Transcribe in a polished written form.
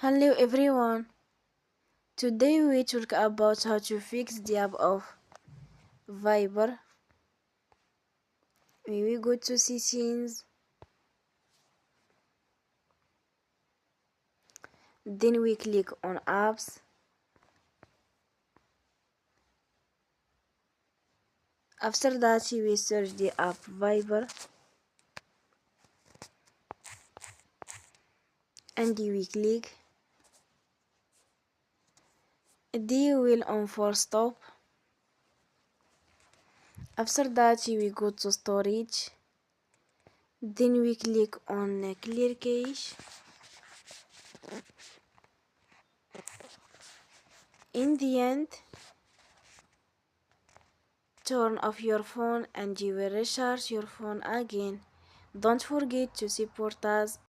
Hello everyone. Today we talk about how to fix the app of Viber. We go to settings, then we click on apps. After that we search the app Viber and we click. Then we will on for stop. After that we go to storage. Then we click on clear cache. In the end, turn off your phone and you will recharge your phone again. Don't forget to support us